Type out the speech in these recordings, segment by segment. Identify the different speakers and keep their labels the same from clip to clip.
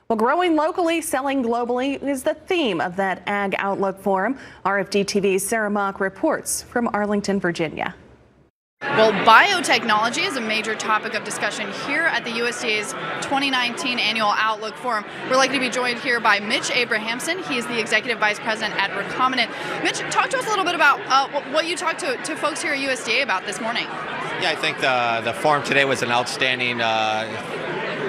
Speaker 1: Well, growing locally, selling globally is the theme of that Ag Outlook Forum. RFD-TV's Sarah Mock reports from Arlington, Virginia.
Speaker 2: Well, biotechnology is a major topic of discussion here at the USDA's 2019 Annual Outlook Forum. We're likely to be joined here by Mitch Abrahamsen. He is the Executive Vice President at Recombinant. Mitch, talk to us a little bit about what you talked to folks here at USDA about this morning.
Speaker 3: Yeah, I think the forum today was an outstanding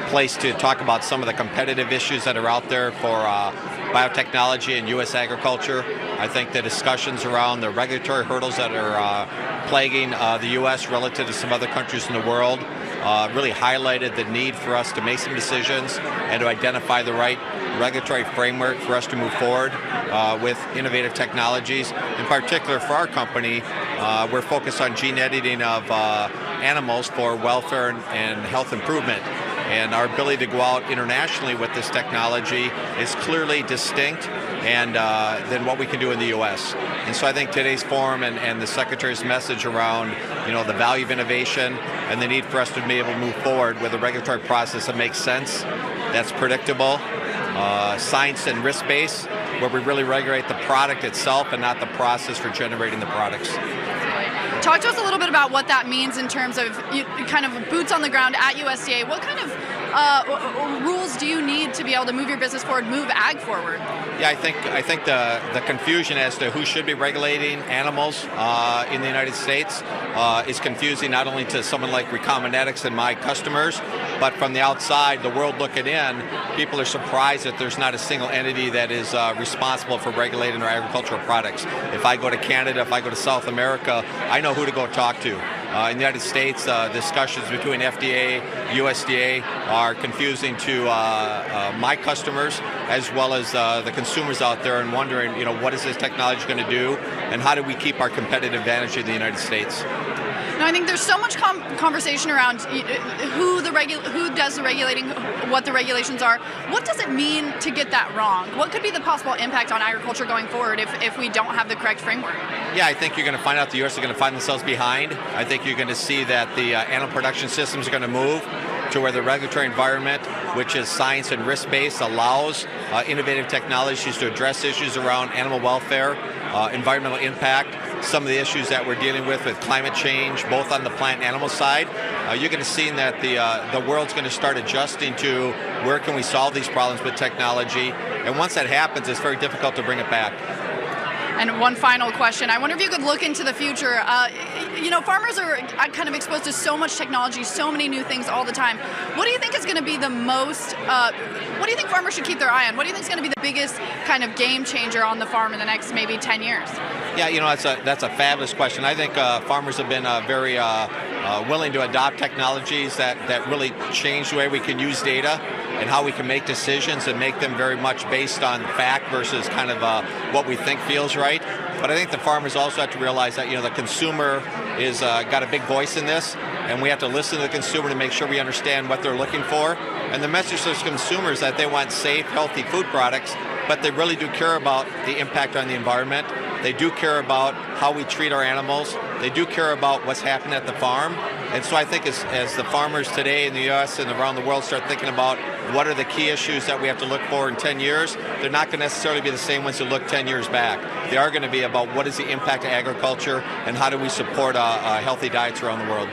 Speaker 3: place to talk about some of the competitive issues that are out there for biotechnology and U.S. agriculture. I think the discussions around the regulatory hurdles that are plaguing the U.S. relative to some other countries in the world really highlighted the need for us to make some decisions and to identify the right regulatory framework for us to move forward with innovative technologies. In particular, for our company, we're focused on gene editing of animals for welfare and health improvement. And our ability to go out internationally with this technology is clearly distinct and than what we can do in the U.S. And so I think today's forum and the Secretary's message around, the value of innovation and the need for us to be able to move forward with a regulatory process that makes sense, that's predictable, science and risk-based, where we really regulate the product itself and not the process for generating the products.
Speaker 2: Talk to us a little bit about what that means in terms of kind of boots on the ground at USDA. What kind of rules do you need to be able to move your business forward, move ag forward?
Speaker 3: Yeah, I think the confusion as to who should be regulating animals in the United States is confusing not only to someone like Recombinetics and my customers, but from the outside, the world looking in, people are surprised that there's not a single entity that is responsible for regulating our agricultural products. If I go to Canada, if I go to South America, I know who to go talk to. In the United States, discussions between FDA, USDA are confusing to my customers as well as the consumers out there and wondering, what is this technology going to do and how do we keep our competitive advantage in the United States?
Speaker 2: Now, I think there's so much conversation around who does the regulating, what the regulations are. What does it mean to get that wrong? What could be the possible impact on agriculture going forward if we don't have the correct framework?
Speaker 3: Yeah, I think you're going to find out the U.S. are going to find themselves behind. I think you're going to see that the animal production systems are going to move to where the regulatory environment, which is science and risk-based, allows innovative technologies to address issues around animal welfare, environmental impact, some of the issues that we're dealing with climate change, both on the plant and animal side. You're going to see that the world's going to start adjusting to where can we solve these problems with technology. And once that happens, it's very difficult to bring it back.
Speaker 2: And one final question. I wonder if you could look into the future. Farmers are kind of exposed to so much technology, so many new things all the time. What do you think is going to be the most, what do you think farmers should keep their eye on? What do you think is going to be the biggest kind of game changer on the farm in the next maybe 10 years?
Speaker 3: Yeah, that's a fabulous question. I think farmers have been very willing to adopt technologies that really change the way we can use data and how we can make decisions and make them very much based on fact versus kind of what we think feels right. But I think the farmers also have to realize that the consumer is got a big voice in this, and we have to listen to the consumer to make sure we understand what they're looking for. And the message to consumers is that they want safe, healthy food products, but they really do care about the impact on the environment. They do care about how we treat our animals. They do care about what's happening at the farm. And so I think as the farmers today in the U.S. and around the world start thinking about what are the key issues that we have to look for in 10 years, they're not going to necessarily be the same ones who look 10 years back. They are going to be about what is the impact of agriculture and how do we support healthy diets around the world.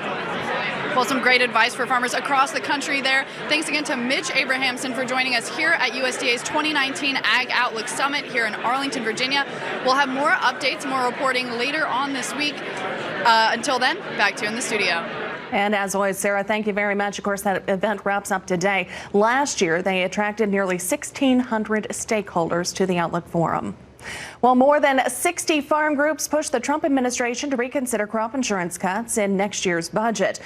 Speaker 2: Well, some great advice for farmers across the country there. Thanks again to Mitch Abrahamsen for joining us here at USDA's 2019 Ag Outlook Summit here in Arlington, Virginia. We'll have more updates, more reporting later on this week. Until then, back to you in the studio.
Speaker 1: And as always, Sarah, thank you very much. Of course, that event wraps up today. Last year, they attracted nearly 1,600 stakeholders to the Outlook Forum. Well, more than 60 farm groups pushed the Trump administration to reconsider crop insurance cuts in next year's budget.